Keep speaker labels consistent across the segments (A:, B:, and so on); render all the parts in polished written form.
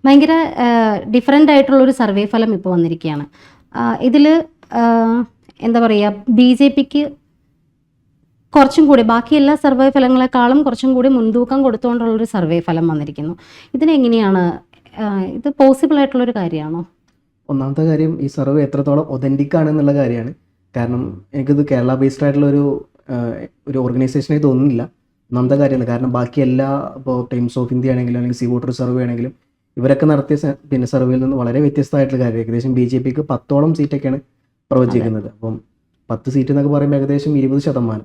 A: ഭയങ്കര ഡിഫറെൻ്റ് ആയിട്ടുള്ളൊരു സർവേ ഫലം ഇപ്പോൾ വന്നിരിക്കുകയാണ്. ഇതിൽ എന്താ പറയുക, ബി ജെ പിക്ക് കുറച്ചും കൂടി ബാക്കി എല്ലാ സർവേ ഫലങ്ങളെക്കാളും കുറച്ചും കൂടി മുൻതൂക്കം കൊടുത്തുകൊണ്ടുള്ളൊരു സർവേ ഫലം വന്നിരിക്കുന്നു. ഇതിനെങ്ങനെയാണ്, ഇത് പോസിബിൾ ആയിട്ടുള്ളൊരു കാര്യമാണോ?
B: ഒന്നാമത്തെ കാര്യം, ഈ സർവേ എത്രത്തോളം ഒതൻറ്റിക് ആണെന്നുള്ള കാര്യമാണ്. കാരണം എനിക്കിത് കേരള ബേസ്ഡ് ആയിട്ടുള്ള ഒരു ഓർഗനൈസേഷനായി തോന്നുന്നില്ല. ഒന്നാമത്തെ കാര്യമാണ്. കാരണം ബാക്കി എല്ലാ, ഇപ്പോൾ ടൈംസ് ഓഫ് ഇന്ത്യ ആണെങ്കിലും അല്ലെങ്കിൽ സി വോട്ടർ സർവേ ആണെങ്കിലും ഇവരൊക്കെ നടത്തിയ സർവേയിൽ നിന്ന് വളരെ വ്യത്യസ്തമായിട്ടുള്ള കാര്യം. ഏകദേശം ബി ജെ പിക്ക് 10ഓളം സീറ്റൊക്കെയാണ് പ്രവചിക്കുന്നത്. അപ്പം 10 സീറ്റ് എന്നൊക്കെ പറയുമ്പോൾ ഏകദേശം 20%.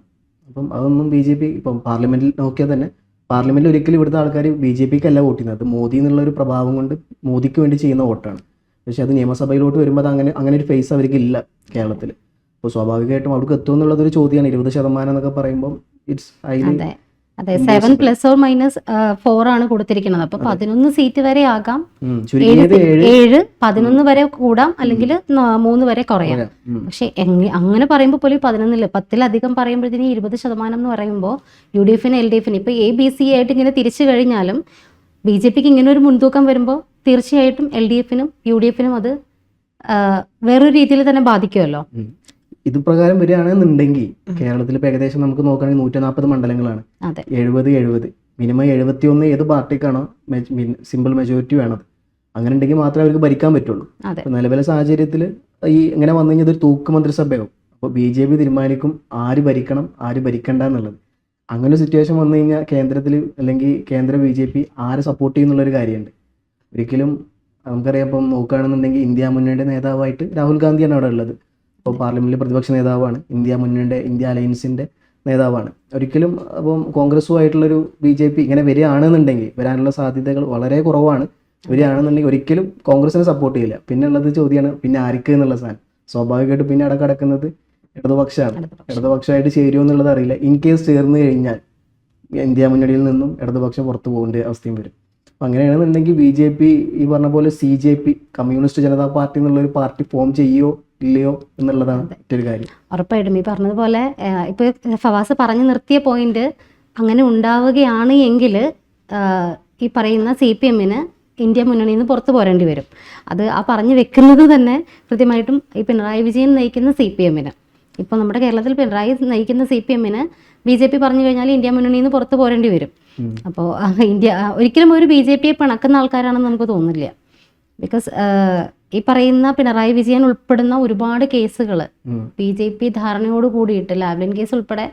B: അപ്പം അതൊന്നും ബി ജെ പി ഇപ്പം പാർലമെൻറ്റിൽ നോക്കിയാൽ തന്നെ പാർലമെൻറ്റിൽ ഒരിക്കലും ഇവിടുത്തെ ആൾക്കാർ ബി ജെ പിക്ക് അല്ല വോട്ട് ചെയ്യുന്നത്. അത് മോദി എന്നുള്ളൊരു പ്രഭാവം കൊണ്ട് മോദിക്ക് വേണ്ടി ചെയ്യുന്ന വോട്ടാണ്. പക്ഷേ അത് നിയമസഭയിലോട്ട് വരുമ്പോൾ അത് അങ്ങനെ ഒരു ഫേസ് അവർക്ക് ഇല്ല കേരളത്തിൽ. അപ്പോൾ സ്വാഭാവികമായിട്ടും അവർക്ക് എത്തും എന്നുള്ളതൊരു ചോദ്യമാണ്. 20% എന്നൊക്കെ പറയുമ്പോൾ ഇറ്റ്സ് ഹൈലി.
A: അതെ, 7+or-4 ആണ് കൊടുത്തിരിക്കുന്നത്. അപ്പൊ 11 സീറ്റ് വരെ ആകാം, 7, 11 വരെ കൂടാം, അല്ലെങ്കിൽ 3 വരെ കുറയാം. പക്ഷെ അങ്ങനെ പറയുമ്പോൾ പോലും 11 10-ലധികം പറയുമ്പോഴത്തേന് 20% എന്ന് പറയുമ്പോൾ യു ഡി എഫിന് എൽ ഡി എഫിന് ഇപ്പൊ ABC ആയിട്ട് ഇങ്ങനെ തിരിച്ചു കഴിഞ്ഞാലും ബി ജെ പിക്ക് ഇങ്ങനെ ഒരു മുൻതൂക്കം വരുമ്പോൾ തീർച്ചയായിട്ടും എൽ ഡി എഫിനും യു ഡി എഫിനും അത് വേറൊരു രീതിയിൽ തന്നെ ബാധിക്കുമല്ലോ.
B: ഇത് പ്രകാരം വരികയാണെന്നുണ്ടെങ്കിൽ കേരളത്തിൽ ഇപ്പോൾ ഏകദേശം നമുക്ക് നോക്കുകയാണെങ്കിൽ 140 മണ്ഡലങ്ങളാണ്. 70 മിനിമം 71 ഏത് പാർട്ടിക്കാണോ സിമ്പിൾ മെജോറിറ്റി വേണത്, അങ്ങനെ ഉണ്ടെങ്കിൽ മാത്രമേ അവർക്ക് ഭരിക്കാൻ പറ്റുള്ളൂ. അപ്പോൾ നിലവിലെ സാഹചര്യത്തിൽ ഈ ഇങ്ങനെ വന്നു കഴിഞ്ഞാൽ ഇതൊരു തൂക്ക് മന്ത്രിസഭയാവും. അപ്പോൾ ബി ജെ പി തീരുമാനിക്കും ആര് ഭരിക്കണം ആര് ഭരിക്കണ്ട എന്നുള്ളത്. അങ്ങനെ ഒരു സിറ്റുവേഷൻ വന്നു കഴിഞ്ഞാൽ കേന്ദ്രത്തിൽ അല്ലെങ്കിൽ കേന്ദ്ര ബി ജെ പി ആരെ സപ്പോർട്ട് ചെയ്യുന്നുള്ളൊരു കാര്യമുണ്ട്. ഒരിക്കലും നമുക്കറിയാം, ഇപ്പം നോക്കുകയാണെന്നുണ്ടെങ്കിൽ ഇന്ത്യ മുന്നണിയുടെ നേതാവായിട്ട് രാഹുൽ ഗാന്ധിയാണ് അവിടെ ഉള്ളത്. ഇപ്പോൾ പാർലമെന്റിലെ പ്രതിപക്ഷ നേതാവാണ്, ഇന്ത്യ അലയൻസിൻ്റെ നേതാവാണ്. ഒരിക്കലും അപ്പം കോൺഗ്രസുമായിട്ടുള്ളൊരു ബി ജെ പി ഇങ്ങനെ വരികയാണെന്നുണ്ടെങ്കിൽ, വരാനുള്ള സാധ്യതകൾ വളരെ കുറവാണ്. വരികയാണെന്നുണ്ടെങ്കിൽ ഒരിക്കലും കോൺഗ്രസിനെ സപ്പോർട്ട് ചെയ്യില്ല. പിന്നെ ഉള്ളത് ചോദ്യമാണ്, പിന്നെ ആർക്ക് എന്നുള്ള സാധനം. സ്വാഭാവികമായിട്ട് പിന്നെ അവിടെ കിടക്കുന്നത് ഇടതുപക്ഷമാണ്. ഇടതുപക്ഷമായിട്ട് ചേരുമോ എന്നുള്ളത് അറിയില്ല. ഇൻ കേസ് ചേർന്ന് കഴിഞ്ഞാൽ ഇന്ത്യ മുന്നണിയിൽ നിന്നും ഇടതുപക്ഷം പുറത്തു പോകേണ്ട അവസ്ഥയും വരും. അപ്പം അങ്ങനെയാണെന്നുണ്ടെങ്കിൽ ബി ജെ പി ഈ പറഞ്ഞ പോലെ CJP കമ്മ്യൂണിസ്റ്റ് ജനതാ പാർട്ടി എന്നുള്ളൊരു പാർട്ടി ഫോം ചെയ്യോ ഇല്ലയോ എന്നുള്ളതാണ് മറ്റൊരു കാര്യം.
A: ഉറപ്പായിട്ടും ഈ പറഞ്ഞതുപോലെ ഇപ്പോൾ ഫവാസ് പറഞ്ഞു നിർത്തിയ പോയിന്റ് അങ്ങനെ ഉണ്ടാവുകയാണ് എങ്കിൽ ഈ പറയുന്ന CPM-ന് ഇന്ത്യ മുന്നണിയിൽ നിന്ന് പുറത്തു പോരേണ്ടി വരും. അത് ആ പറഞ്ഞു വെക്കുന്നത് തന്നെ കൃത്യമായിട്ടും ഈ പിണറായി വിജയൻ നയിക്കുന്ന CPM-ന്, ഇപ്പോൾ നമ്മുടെ കേരളത്തിൽ പിണറായി നയിക്കുന്ന CPM-ന് BJP പറഞ്ഞു കഴിഞ്ഞാൽ ഇന്ത്യ മുന്നണിയിൽ നിന്ന് പുറത്തു പോരേണ്ടി വരും. അപ്പോൾ ഒരിക്കലും ഒരു BJP-യെ പിണക്കുന്ന ആൾക്കാരാണെന്ന് നമുക്ക് തോന്നില്ല. ബിക്കോസ് ഈ പറയുന്ന പിണറായി വിജയൻ ഉൾപ്പെടുന്ന ഒരുപാട് കേസുകൾ BJP ധാരണയോട് കൂടിയിട്ട് ലാവ്ലിൻ കേസ് ഉൾപ്പെടെ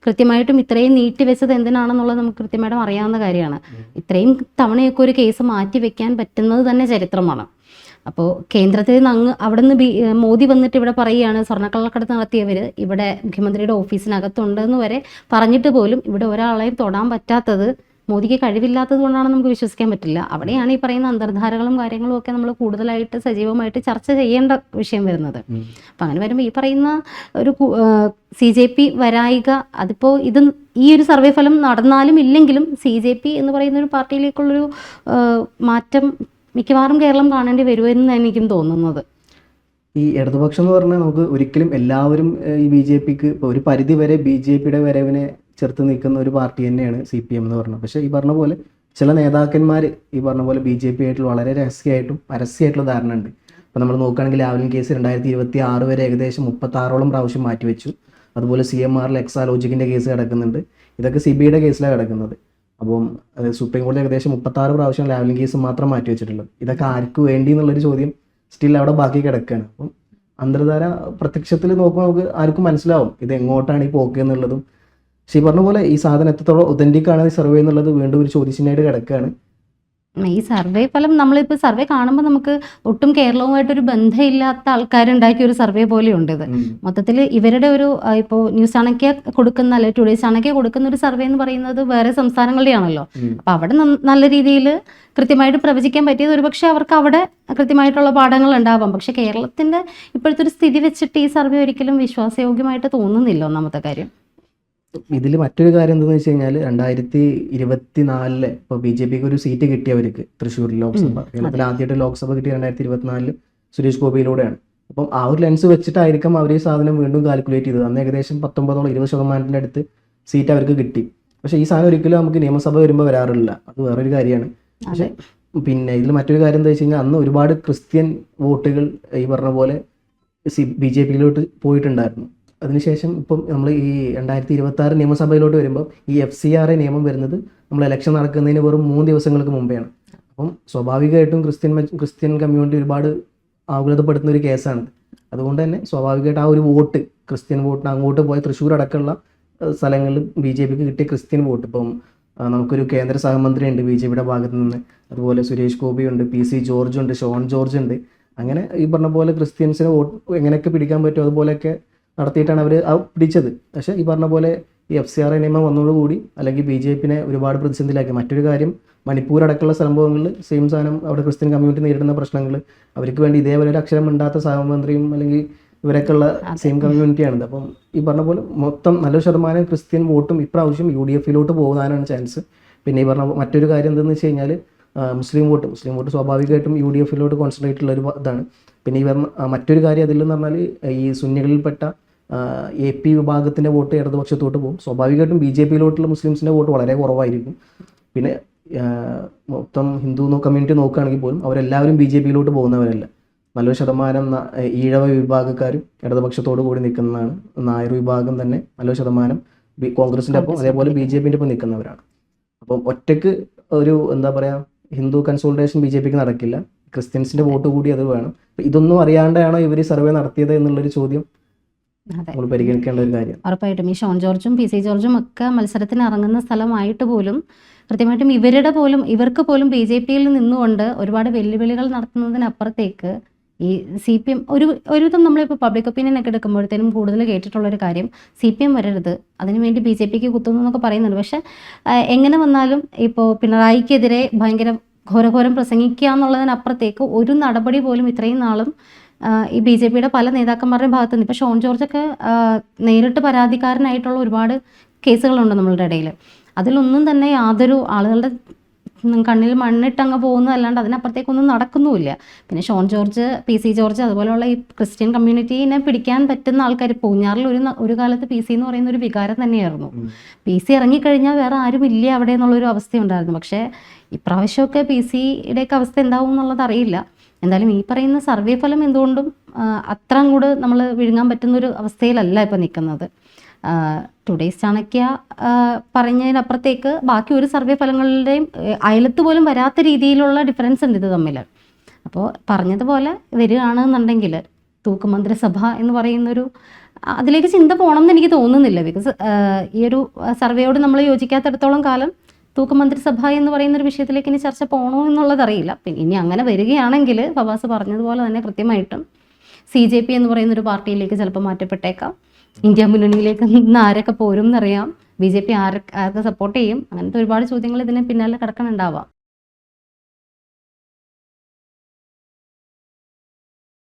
A: കൃത്യമായിട്ടും ഇത്രയും നീട്ടിവെച്ചത് എന്തിനാണെന്നുള്ളത് നമുക്ക് കൃത്യമായിട്ടും അറിയാവുന്ന കാര്യമാണ്. ഇത്രയും തവണയൊക്കെ ഒരു കേസ് മാറ്റി വെക്കാൻ പറ്റുന്നത് തന്നെ ചരിത്രമാണ്. അപ്പോൾ കേന്ദ്രത്തിൽ നിന്ന് അവിടെ നിന്ന് മോദി വന്നിട്ട് ഇവിടെ പറയുകയാണ് സ്വർണ്ണക്കള്ളക്കടത്ത് നടത്തിയവർ ഇവിടെ മുഖ്യമന്ത്രിയുടെ ഓഫീസിനകത്തുണ്ടെന്ന് വരെ പറഞ്ഞിട്ട് പോലും ഇവിടെ ഒരാളെയും തൊടാൻ പറ്റാത്തത് മോദിക്ക് കഴിവില്ലാത്തത് കൊണ്ടാണെന്ന് നമുക്ക് വിശ്വസിക്കാൻ പറ്റില്ല. അവിടെയാണ് ഈ പറയുന്ന അന്തർധാരകളും കാര്യങ്ങളും ഒക്കെ നമ്മൾ കൂടുതലായിട്ട് സജീവമായിട്ട് ചർച്ച ചെയ്യേണ്ട വിഷയം വരുന്നത്. അപ്പം അങ്ങനെ വരുമ്പോൾ ഈ പറയുന്ന ഒരു CJP വരായിക, അതിപ്പോൾ ഇത് ഈ ഒരു സർവേ ഫലം നടന്നാലും ഇല്ലെങ്കിലും CJP എന്ന് പറയുന്ന ഒരു പാർട്ടിയിലേക്കുള്ളൊരു മാറ്റം മിക്കവാറും കേരളം കാണേണ്ടി വരുമെന്ന് എനിക്കും തോന്നുന്നത്.
B: ഈ ഇടതുപക്ഷം എന്ന് പറഞ്ഞാൽ നമുക്ക് ഒരിക്കലും എല്ലാവരും ഈ BJPക്ക് ഇപ്പോൾ ഒരു പരിധി വരെ BJPയുടെ വരവിനെ ചെറുത്ത് നിൽക്കുന്ന ഒരു പാർട്ടി തന്നെയാണ് CPM എന്ന് പറഞ്ഞത്. പക്ഷേ ഈ പറഞ്ഞ പോലെ ചില നേതാക്കന്മാർ ഈ പറഞ്ഞ പോലെ BJP ആയിട്ടുള്ള വളരെ രഹസ്യമായിട്ടും പരസ്യമായിട്ടുള്ള ധാരണ ഉണ്ട്. അപ്പോൾ നമ്മൾ നോക്കുകയാണെങ്കിൽ ലാവ്ലിൻ കേസ് 2026 വരെ ഏകദേശം 36ഓളം പ്രാവശ്യം മാറ്റിവെച്ചു. അതുപോലെ CMRൽ എക്സാലോജിക്കിൻ്റെ കേസ് കിടക്കുന്നുണ്ട്. ഇതൊക്കെ CBIയുടെ കേസിലാണ് കിടക്കുന്നത്. അപ്പം സുപ്രീം കോടതി ഏകദേശം 36 പ്രാവശ്യം ലാവ്ലിൻ കേസ് മാത്രം മാറ്റി വെച്ചിട്ടുള്ളത്. ഇതൊക്കെ ആർക്ക് വേണ്ടി എന്നുള്ളൊരു ചോദ്യം സ്റ്റിൽ അവിടെ ബാക്കി കിടക്കുകയാണ്. അപ്പം അന്തർധാര പ്രത്യക്ഷത്തിൽ നോക്കുമ്പോൾ നമുക്ക് ആർക്കും മനസ്സിലാവും ഇത് എങ്ങോട്ടാണ് ഈ പോക്ക് എന്നുള്ളതും. പക്ഷേ ഈ പറഞ്ഞ പോലെ ഈ സാധനം എത്രത്തോളം ഒതൻറ്റിക് ആണ് ഈ സർവേ എന്നുള്ളത് വീണ്ടും ഒരു ചോദ്യചിഹ്നമായിട്ട് കിടക്കുകയാണ്.
A: ഈ സർവേ ഫലം നമ്മളിപ്പോൾ സർവേ കാണുമ്പോൾ നമുക്ക് ഒട്ടും കേരളവുമായിട്ടൊരു ബന്ധമില്ലാത്ത ആൾക്കാരുണ്ടാക്കിയ ഒരു സർവേ പോലെയുണ്ട് ഇത്. മൊത്തത്തിൽ ഇവരുടെ ഒരു ഇപ്പോൾ ന്യൂസ് ചാണക്യ കൊടുക്കുന്ന അല്ലെ ടുഡേ ചാണക്യ കൊടുക്കുന്ന ഒരു സർവേ എന്ന് പറയുന്നത് വേറെ സംസ്ഥാനങ്ങളുടെയാണല്ലോ. അപ്പം അവിടെ നല്ല രീതിയിൽ കൃത്യമായിട്ട് പ്രവചിക്കാൻ പറ്റിയത് ഒരുപക്ഷെ അവർക്ക് അവിടെ കൃത്യമായിട്ടുള്ള പാഠങ്ങൾ ഉണ്ടാവാം. പക്ഷെ കേരളത്തിൻ്റെ ഇപ്പോഴത്തെ ഒരു സ്ഥിതി വെച്ചിട്ട് ഈ സർവേ ഒരിക്കലും വിശ്വാസയോഗ്യമായിട്ട് തോന്നുന്നില്ല. ഒന്നാമത്തെ കാര്യം
B: ഇതിൽ മറ്റൊരു കാര്യം എന്താണെന്ന് വെച്ച് കഴിഞ്ഞാൽ 2024 ഇപ്പോൾ BJPക്ക് ഒരു സീറ്റ് കിട്ടിയവർക്ക് തൃശ്ശൂരിൽ ലോക്സഭ, കേരളത്തിൽ ആദ്യമായിട്ട് ലോക്സഭ കിട്ടിയ 2024 സുരേഷ് ഗോപിയിലൂടെയാണ്. അപ്പം ആ ഒരു ലെൻസ് വെച്ചിട്ടായിരിക്കും അവർ ഈ സാധനം വീണ്ടും കാൽക്കുലേറ്റ് ചെയ്തത്. അന്ന് ഏകദേശം 19-20% അടുത്ത് സീറ്റ് അവർക്ക് കിട്ടി. പക്ഷേ ഈ സാധനം ഒരിക്കലും നമുക്ക് നിയമസഭ വരുമ്പോൾ വരാറില്ല. അത് വേറൊരു കാര്യമാണ്. പക്ഷേ പിന്നെ ഇതിൽ മറ്റൊരു കാര്യം എന്താ വെച്ച് കഴിഞ്ഞാൽ അന്ന് ഒരുപാട് ക്രിസ്ത്യൻ വോട്ടുകൾ ഈ പറഞ്ഞ പോലെ BJP-യിലോട്ട് പോയിട്ടുണ്ടായിരുന്നു. അതിനുശേഷം ഇപ്പം നമ്മൾ ഈ 2026 നിയമസഭയിലോട്ട് വരുമ്പോൾ ഈ FCRA നിയമം വരുന്നത് നമ്മൾ ഇലക്ഷൻ നടക്കുന്നതിന് വെറും 3 ദിവസങ്ങൾക്ക് മുമ്പെയാണ്. അപ്പം സ്വാഭാവികമായിട്ടും ക്രിസ്ത്യൻ കമ്മ്യൂണിറ്റി ഒരുപാട് ആകുലതപ്പെടുത്തുന്ന ഒരു കേസാണ്. അതുകൊണ്ട് തന്നെ സ്വാഭാവികമായിട്ട് ആ ഒരു വോട്ട്, ക്രിസ്ത്യൻ വോട്ടിന് അങ്ങോട്ട് പോയ തൃശ്ശൂർ അടക്കമുള്ള സ്ഥലങ്ങളിൽ BJP-ക്ക് കിട്ടിയ ക്രിസ്ത്യൻ വോട്ട്, ഇപ്പം നമുക്കൊരു കേന്ദ്ര സഹമന്ത്രി ഉണ്ട് BJP-യുടെ ഭാഗത്ത് നിന്ന്, അതുപോലെ സുരേഷ് ഗോപി ഉണ്ട്, PC ജോർജ് ഉണ്ട്, ഷോൺ ജോർജ് ഉണ്ട്. അങ്ങനെ ഈ പറഞ്ഞ പോലെ ക്രിസ്ത്യൻസിന് വോട്ട് എങ്ങനെയൊക്കെ പിടിക്കാൻ പറ്റുമോ അതുപോലെയൊക്കെ നടത്തിയിട്ടാണ് അവർ പിടിച്ചത്. പക്ഷേ ഈ പറഞ്ഞ പോലെ ഈ FCRA നിയമം വന്നതോടുകൂടി അല്ലെങ്കിൽ BJP-നെ ഒരുപാട് പ്രതിസന്ധിയിലാക്കി. മറ്റൊരു കാര്യം, മണിപ്പൂർ അടക്കമുള്ള സംഭവങ്ങളിൽ സെയിം സാധനം, അവിടെ ക്രിസ്ത്യൻ കമ്മ്യൂണിറ്റി നേരിടുന്ന പ്രശ്നങ്ങൾ, അവർക്ക് വേണ്ടി ഇതേപോലെ ഒരു അക്ഷരം മിണ്ടാത്ത സഹമന്ത്രിയും അല്ലെങ്കിൽ ഇവരൊക്കെ ഉള്ള സെയിം കമ്മ്യൂണിറ്റിയാണിത്. അപ്പം ഈ പറഞ്ഞ പോലെ മൊത്തം നല്ലൊരു ശതമാനം ക്രിസ്ത്യൻ വോട്ടും ഇപ്രാവശ്യം UDF-യിലോട്ട് പോകാനാണ് ചാൻസ്. പിന്നെ ഈ പറഞ്ഞ മറ്റൊരു കാര്യം എന്തെന്ന് വെച്ച് കഴിഞ്ഞാൽ മുസ്ലിം വോട്ട് സ്വാഭാവികമായിട്ടും UDF-യിലോട്ട് കോൺസെൻട്രേറ്റ് ഉള്ള ഒരു ഇതാണ്. പിന്നെ ഈ പറഞ്ഞ മറ്റൊരു കാര്യം അതിലെന്ന് പറഞ്ഞാൽ ഈ സുന്നികളിൽപ്പെട്ട AP വിഭാഗത്തിൻ്റെ വോട്ട് ഇടതുപക്ഷത്തോട്ട് പോകും. സ്വാഭാവികമായിട്ടും BJP-യിലോട്ടുള്ള മുസ്ലിംസിൻ്റെ വോട്ട് വളരെ കുറവായിരിക്കും. പിന്നെ മൊത്തം ഹിന്ദു കമ്മ്യൂണിറ്റി നോക്കുകയാണെങ്കിൽ പോലും അവരെല്ലാവരും BJP-യിലോട്ട് പോകുന്നവരല്ല. നല്ലൊരു ശതമാനം ഈഴവ വിഭാഗക്കാരും ഇടതുപക്ഷത്തോടു കൂടി നിൽക്കുന്നതാണ്. നായർ വിഭാഗം തന്നെ നല്ലൊരു ശതമാനം കോൺഗ്രസിൻ്റെ ഒപ്പം അതേപോലെ BJP-ൻ്റെ ഒപ്പം നിൽക്കുന്നവരാണ്. അപ്പം ഒറ്റയ്ക്ക് ഒരു എന്താ പറയുക ഹിന്ദു കൺസോൾട്ടേഷൻ BJP-ക്ക് നടക്കില്ല. ക്രിസ്ത്യൻസിൻ്റെ വോട്ട് കൂടി അത് വേണം. ഇതൊന്നും അറിയാണ്ടാണോ ഇവർ സർവേ നടത്തിയത് എന്നുള്ളൊരു ചോദ്യം നമ്മൾ പരിഗണിക്കേണ്ട ഒരു കാര്യം.
A: ഉറപ്പായിട്ടും ഈ ഷോൺ ജോർജും PC ജോർജും ഒക്കെ മത്സരത്തിന് ഇറങ്ങുന്ന സ്ഥലമായിട്ട് പോലും കൃത്യമായിട്ടും ഇവർക്ക് പോലും BJP-യിൽ നിന്നുകൊണ്ട് ഒരുപാട് വെല്ലുവിളികൾ നടത്തുന്നതിനപ്പുറത്തേക്ക് ഈ CPM ഒരുവിധം നമ്മളിപ്പോൾ പബ്ലിക് ഒപ്പീനിയൻ ഒക്കെ എടുക്കുമ്പോഴത്തേനും കൂടുതൽ കേട്ടിട്ടുള്ളൊരു കാര്യം CPM വരരുത്, അതിനുവേണ്ടി BJP-ക്ക് കുത്തുന്നു എന്നൊക്കെ പറയുന്നുണ്ട്. പക്ഷേ എങ്ങനെ വന്നാലും ഇപ്പോൾ പിണറായിക്കെതിരെ ഭയങ്കര ഘോരഘോരം പ്രസംഗിക്കുക എന്നുള്ളതിനപ്പുറത്തേക്ക് ഒരു നടപടി പോലും ഇത്രയും നാളും ഈ BJP-യുടെ പല നേതാക്കന്മാരുടെയും ഭാഗത്തു നിന്ന്, ഇപ്പോൾ ഷോൺ ജോർജൊക്കെ നേരിട്ട് പരാതിക്കാരനായിട്ടുള്ള ഒരുപാട് കേസുകളുണ്ട് നമ്മളുടെ ഇടയിൽ. അതിലൊന്നും തന്നെ യാതൊരു ആളുകളുടെ കണ്ണിൽ മണ്ണിട്ടങ്ങ് പോകുന്നതല്ലാണ്ട് അതിനപ്പുറത്തേക്കൊന്നും നടക്കുന്നുമില്ല. പിന്നെ ഷോൺ ജോർജ്, PC ജോർജ് അതുപോലെയുള്ള ഈ ക്രിസ്ത്യൻ കമ്മ്യൂണിറ്റീനെ പിടിക്കാൻ പറ്റുന്ന ആൾക്കാർ, പൂഞ്ഞാറിൽ ഒരു കാലത്ത് PC എന്ന് പറയുന്ന ഒരു വികാരം തന്നെയായിരുന്നു. PC ഇറങ്ങിക്കഴിഞ്ഞാൽ വേറെ ആരും ഇല്ല അവിടെ എന്നുള്ളൊരു അവസ്ഥയുണ്ടായിരുന്നു. പക്ഷേ ഇപ്രാവശ്യമൊക്കെ PC-യുടെയൊക്കെ അവസ്ഥ എന്താവും എന്നുള്ളത് അറിയില്ല. എന്തായാലും ഈ പറയുന്ന സർവേ ഫലം എന്തുകൊണ്ടും അത്ര അങ്ങോട്ട് നമ്മൾ വിഴുങ്ങാൻ പറ്റുന്നൊരു അവസ്ഥയിലല്ല ഇപ്പോൾ നിൽക്കുന്നത്. ടുഡേയ്സ് ചാണക്യ പറഞ്ഞതിനപ്പുറത്തേക്ക് ബാക്കി ഒരു സർവേ ഫലങ്ങളുടെയും അയലത്ത് പോലും വരാത്ത രീതിയിലുള്ള ഡിഫറൻസ് ഉണ്ട് ഇത് തമ്മിൽ. അപ്പോൾ പറഞ്ഞതുപോലെ വരികയാണെന്നുണ്ടെങ്കിൽ തൂക്കുമന്ത്രിസഭ എന്ന് പറയുന്നൊരു അതിലേക്ക് ചിന്ത പോകണം എന്ന് എനിക്ക് തോന്നുന്നില്ല. ബിക്കോസ് ഈ ഒരു സർവേയോട് നമ്മൾ യോജിക്കാത്തിടത്തോളം കാലം തൂക്കുമന്ത്രിസഭ എന്ന് പറയുന്നൊരു വിഷയത്തിലേക്ക് ഇനി ചർച്ച പോകണോ എന്നുള്ളതറിയില്ല. പിന്നെ ഇനി അങ്ങനെ വരികയാണെങ്കിൽ ഫവാസ് പറഞ്ഞതുപോലെ തന്നെ കൃത്യമായിട്ടും CJP എന്ന് പറയുന്നൊരു പാർട്ടിയിലേക്ക് ചിലപ്പോൾ മാറ്റപ്പെട്ടേക്കാം. ഇന്ത്യ മുന്നണിയിലേക്ക് നിന്ന് ആരൊക്കെ പോരും എന്നറിയാം, BJP ആർക്ക് സപ്പോർട്ട് ചെയ്യും, അങ്ങനത്തെ ഒരുപാട് ചോദ്യങ്ങൾ ഇതിന് പിന്നാലെ കിടക്കണുണ്ടാവാം.